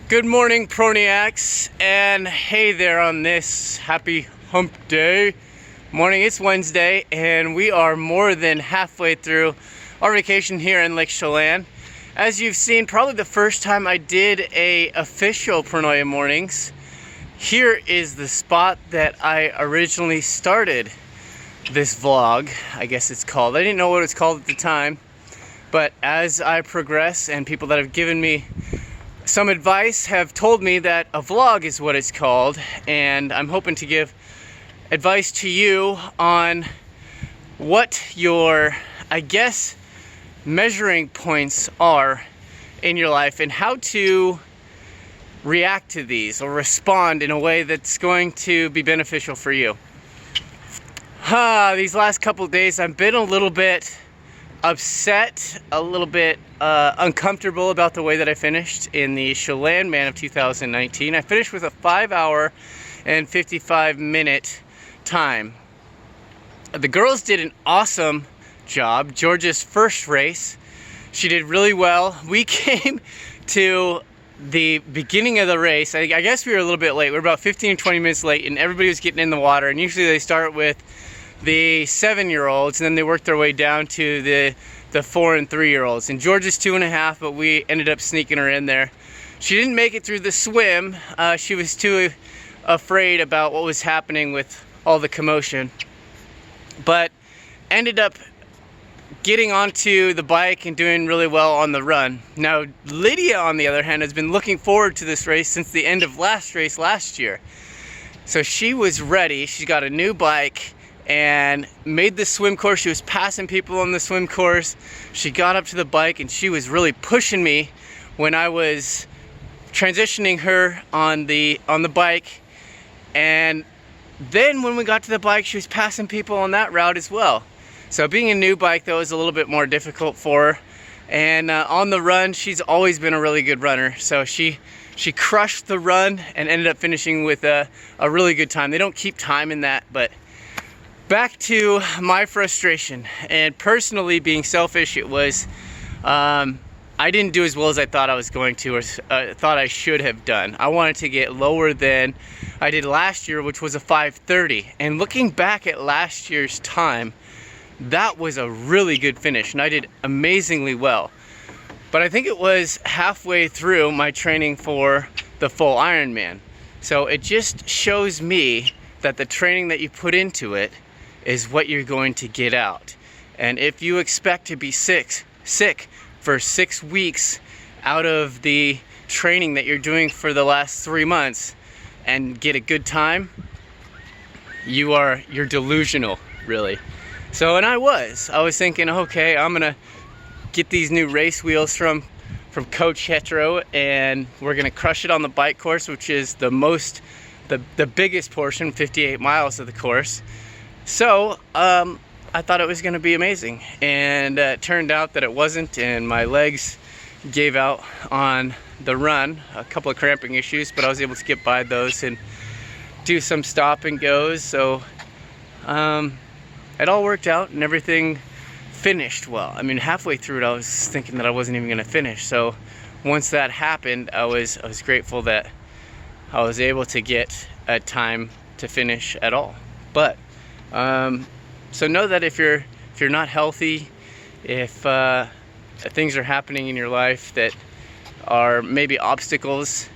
Good morning, Proniacs, and hey there on this happy hump day morning. It's Wednesday, and we are more than halfway through our vacation here in Lake Chelan. As you've seen, probably the first time I did a official Pronoia Mornings. Here is the spot that I originally started this vlog, I guess it's called. I didn't know what it's called at the time, but as I progress and people that have given me some advice have told me that a vlog is what it's called, and I'm hoping to give advice to you on what your, I guess, measuring points are in your life and how to react to these or respond in a way that's going to be beneficial for you. These last couple days I've been a little bit upset, a little bit uncomfortable about the way that I finished in the ChelanMan of 2019. I finished with a 5 hour and 55 minute time. The girls did an awesome job. Georgia's first race, she did really well. We came to the beginning of the race. I guess we were a little bit late. We were about 15 or 20 minutes late, and everybody was getting in the water, and usually they start with the 7-year-olds, and then they work their way down to the 4 and 3-year-olds. And Georgia's 2.5, but we ended up sneaking her in there. She didn't make it through the swim. She was too afraid about what was happening with all the commotion, but ended up getting onto the bike and doing really well on the run. Now, Lydia, on the other hand, has been looking forward to this race since the end of last race last year. So she was ready. She's got a new bike and made the swim course. She was passing people on the swim course. She got up to the bike and she was really pushing me when I was transitioning her on the bike. And then when we got to the bike, she was passing people on that route as well. So being a new bike, though, is a little bit more difficult for her. And on the run, she's always been a really good runner. So she crushed the run and ended up finishing with a really good time. They don't keep time in that, but back to my frustration. And personally, being selfish, it was I didn't do as well as I thought I was going to, or thought I should have done. I wanted to get lower than I did last year, which was a 5:30. And looking back at last year's time, that was a really good finish, and I did amazingly well. But I think it was halfway through my training for the full Ironman. So it just shows me that the training that you put into it is what you're going to get out. And if you expect to be sick for 6 weeks out of the training that you're doing for the last 3 months and get a good time, you're delusional, really. So, and I was thinking, okay, I'm gonna get these new race wheels from Coach Hetero, and we're gonna crush it on the bike course, which is the biggest portion, 58 miles of the course. So I thought it was gonna be amazing, and it turned out that it wasn't, and my legs gave out on the run. A couple of cramping issues, but I was able to get by those and do some stop and goes. So it all worked out, and everything finished well. I mean, halfway through it, I was thinking that I wasn't even gonna finish. So once that happened, I was grateful that I was able to get a time to finish at all. But so know that if you're not healthy, if things are happening in your life that are maybe obstacles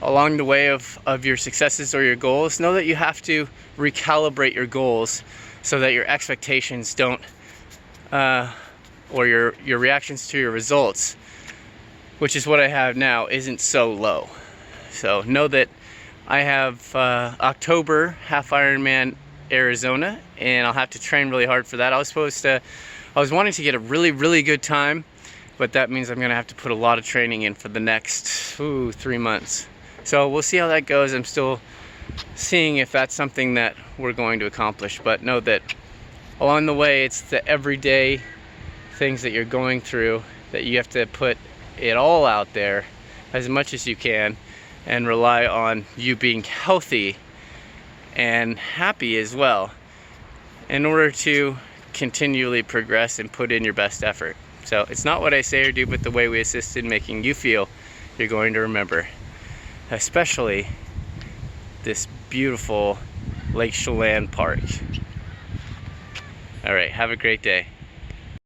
along the way of your successes or your goals, know that you have to recalibrate your goals so that your expectations don't, or your reactions to your results, which is what I have now, isn't so low. So know that I have October half Ironman Arizona, and I'll have to train really hard for that. I was wanting to get a really good time, but that means I'm gonna have to put a lot of training in for the next 3 months. So we'll see how that goes. I'm still seeing if that's something that we're going to accomplish, but know that along the way, it's the everyday things that you're going through that you have to put it all out there as much as you can and rely on you being healthy and happy as well in order to continually progress and put in your best effort. So it's not what I say or do, but the way we assist in making you feel you're going to remember. especially this beautiful Lake Chelan Park. All right, have a great day.